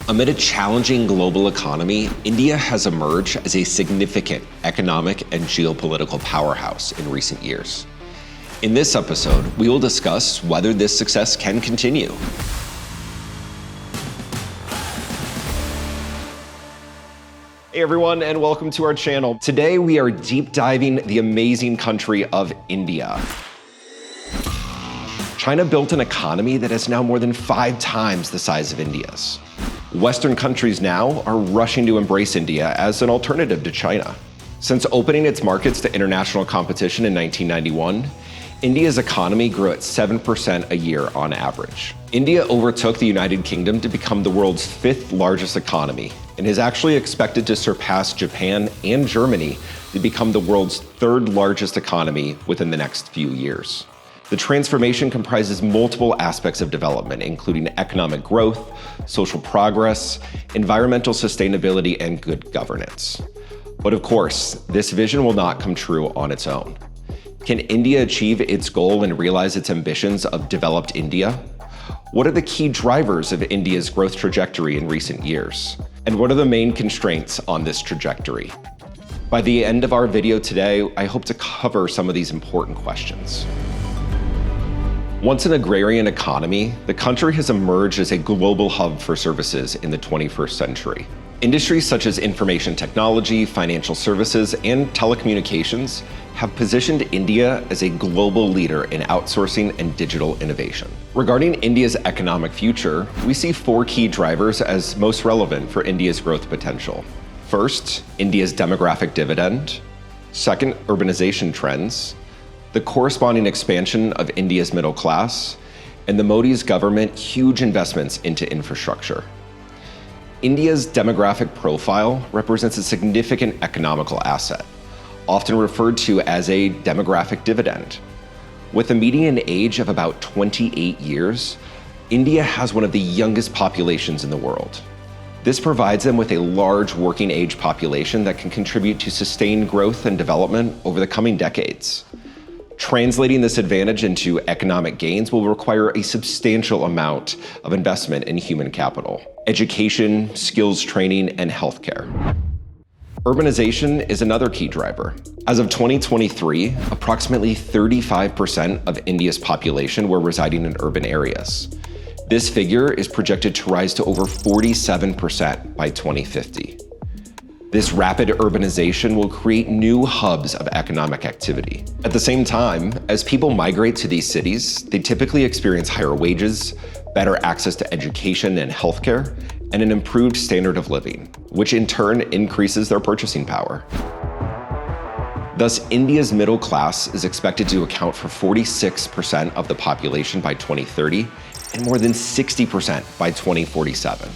Amid a challenging global economy, India has emerged as a significant economic and geopolitical powerhouse in recent years. In this episode, we will discuss whether this success can continue. Hey everyone, and welcome to our channel. Today we are deep diving the amazing country of India. China built an economy that is now more than 5 times the size of India's. Western countries now are rushing to embrace India as an alternative to China. Since opening its markets to international competition in 1991, India's economy grew at 7% a year on average. India overtook the United Kingdom to become the world's 5th largest economy and is actually expected to surpass Japan and Germany to become the world's 3rd largest economy within the next few years. The transformation comprises multiple aspects of development, including economic growth, social progress, environmental sustainability, and good governance. But of course, this vision will not come true on its own. Can India achieve its goal and realize its ambitions of developed India? What are the key drivers of India's growth trajectory in recent years? And what are the main constraints on this trajectory? By the end of our video today, I hope to cover some of these important questions. Once an agrarian economy, the country has emerged as a global hub for services in the 21st century. Industries such as information technology, financial services, and telecommunications have positioned India as a global leader in outsourcing and digital innovation. Regarding India's economic future, we see 4 key drivers as most relevant for India's growth potential. First, India's demographic dividend. Second, urbanization trends. The corresponding expansion of India's middle class, and the Modi's government huge investments into infrastructure. India's demographic profile represents a significant economical asset, often referred to as a demographic dividend. With a median age of about 28 years, India has one of the youngest populations in the world. This provides them with a large working age population that can contribute to sustained growth and development over the coming decades. Translating this advantage into economic gains will require a substantial amount of investment in human capital, education, skills training, and healthcare. Urbanization is another key driver. As of 2023, approximately 35% of India's population were residing in urban areas. This figure is projected to rise to over 47% by 2050. This rapid urbanization will create new hubs of economic activity. At the same time, as people migrate to these cities, they typically experience higher wages, better access to education and healthcare, and an improved standard of living, which in turn increases their purchasing power. Thus, India's middle class is expected to account for 46% of the population by 2030 and more than 60% by 2047.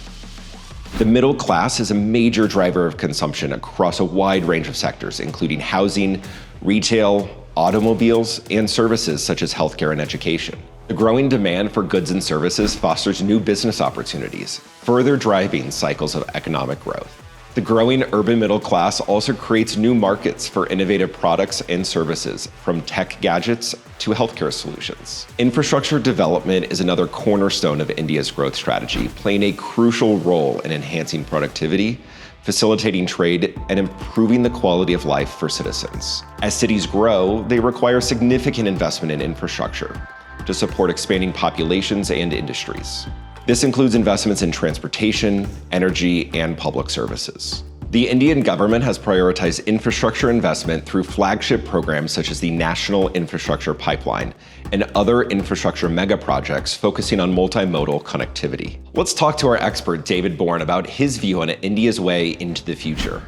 The middle class is a major driver of consumption across a wide range of sectors, including housing, retail, automobiles, and services such as healthcare and education. The growing demand for goods and services fosters new business opportunities, further driving cycles of economic growth. The growing urban middle class also creates new markets for innovative products and services, from tech gadgets to healthcare solutions. Infrastructure development is another cornerstone of India's growth strategy, playing a crucial role in enhancing productivity, facilitating trade, and improving the quality of life for citizens. As cities grow, they require significant investment in infrastructure to support expanding populations and industries. This includes investments in transportation, energy, and public services. The Indian government has prioritized infrastructure investment through flagship programs such as the National Infrastructure Pipeline and other infrastructure mega projects focusing on multimodal connectivity. Let's talk to our expert, David Bourne, about his view on India's way into the future.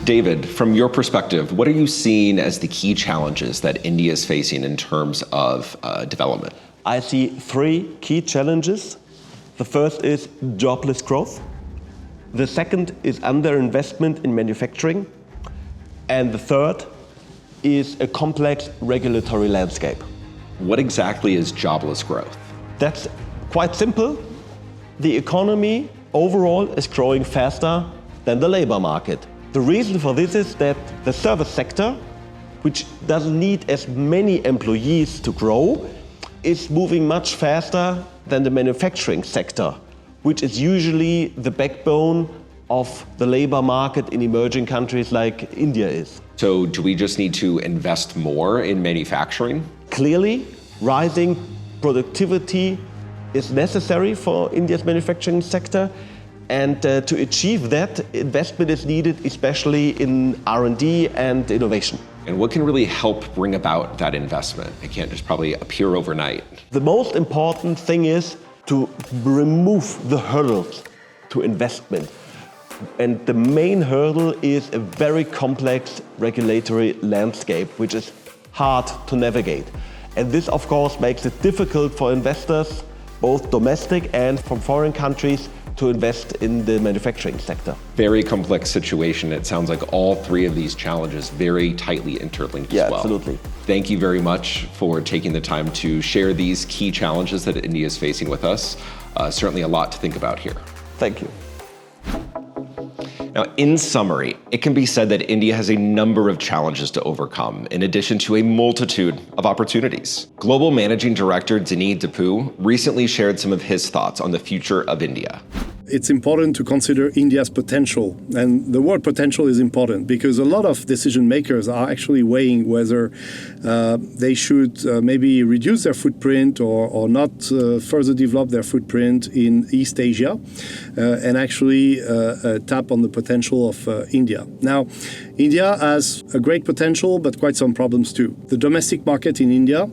David, from your perspective, what are you seeing as the key challenges that India is facing in terms of development? I see 3 key challenges. The first is jobless growth. The second is underinvestment in manufacturing. And the third is a complex regulatory landscape. What exactly is jobless growth? That's quite simple. The economy overall is growing faster than the labor market. The reason for this is that the service sector, which doesn't need as many employees to grow, is moving much faster than the manufacturing sector, which is usually the backbone of the labor market in emerging countries like India is. So do we just need to invest more in manufacturing? Clearly, rising productivity is necessary for India's manufacturing sector. And to achieve that, investment is needed, especially in R&D and innovation. And what can really help bring about that investment? It can't just probably appear overnight. The most important thing is to remove the hurdles to investment. And the main hurdle is a very complex regulatory landscape, which is hard to navigate. And this, of course, makes it difficult for investors, both domestic and from foreign countries, to invest in the manufacturing sector. Very complex situation. It sounds like all three of these challenges very tightly interlinked as well. Yeah, absolutely. Thank you very much for taking the time to share these key challenges that India is facing with us. Certainly a lot to think about here. Thank you. Now, in summary, it can be said that India has a number of challenges to overcome, in addition to a multitude of opportunities. Global Managing Director Denis Depew recently shared some of his thoughts on the future of India. It's important to consider India's potential. And the word potential is important because a lot of decision makers are actually weighing whether they should maybe reduce their footprint or not further develop their footprint in East Asia and actually tap on the potential of India. Now, India has a great potential, but quite some problems too. The domestic market in India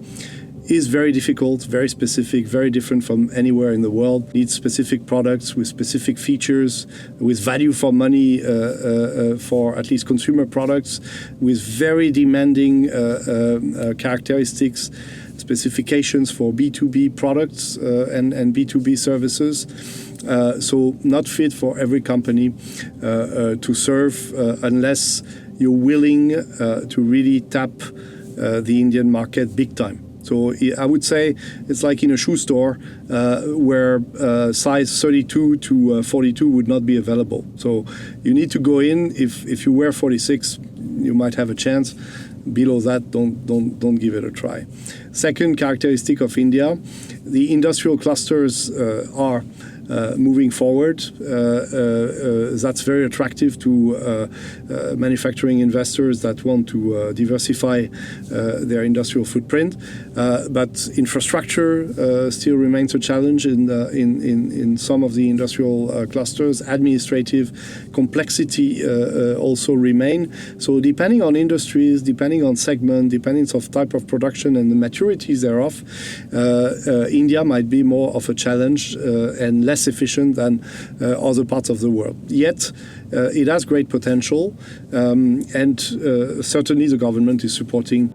is very difficult, very specific, very different from anywhere in the world. Needs specific products with specific features, with value for money for at least consumer products, with very demanding characteristics, specifications for B2B products and B2B services. So not fit for every company to serve unless you're willing to really tap the Indian market big time. So I would say it's like in a shoe store where size 32 to 42 would not be available. So you need to go in. If you wear 46, you might have a chance. Below that, don't give it a try. Second characteristic of India, the industrial clusters are moving forward. That's very attractive to manufacturing investors that want to diversify their industrial footprint. But infrastructure still remains a challenge in some of the industrial clusters. Administrative complexity also remain. So depending on industries, depending on segment, depending on type of production and the maturities thereof, India might be more of a challenge and less efficient than other parts of the world. Yet, it has great potential, and certainly the government is supporting.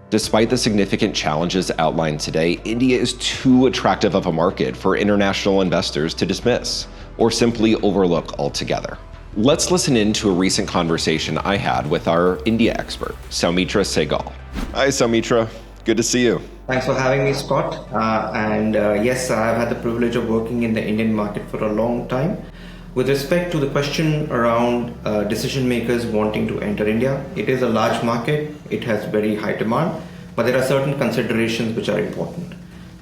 Despite the significant challenges outlined today, India is too attractive of a market for international investors to dismiss or simply overlook altogether. Let's listen in to a recent conversation I had with our India expert, Soumitra Sehgal. Hi, Soumitra. Good to see you. Thanks for having me, Scott. Yes, I've had the privilege of working in the Indian market for a long time. With respect to the question around decision makers wanting to enter India, it is a large market, it has very high demand, but there are certain considerations which are important.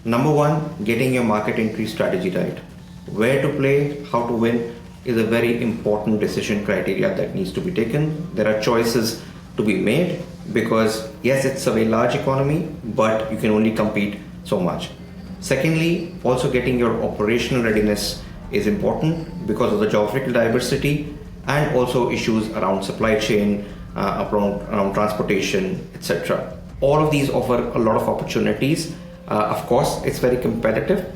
Number one, getting your market entry strategy right. Where to play, how to win is a very important decision criteria that needs to be taken. There are choices to be made because yes, it's a very large economy, but you can only compete so much. Secondly, also getting your operational readiness is important because of the geographical diversity and also issues around supply chain, around transportation, etc. All of these offer a lot of opportunities. Of course, it's very competitive,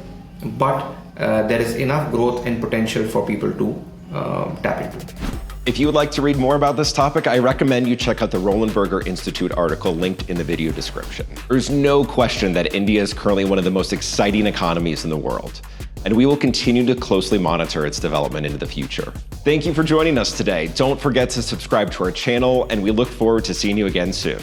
but there is enough growth and potential for people to tap into. If you would like to read more about this topic, I recommend you check out the Roland Berger Institute article linked in the video description. There's no question that India is currently one of the most exciting economies in the world, and we will continue to closely monitor its development into the future. Thank you for joining us today. Don't forget to subscribe to our channel, and we look forward to seeing you again soon.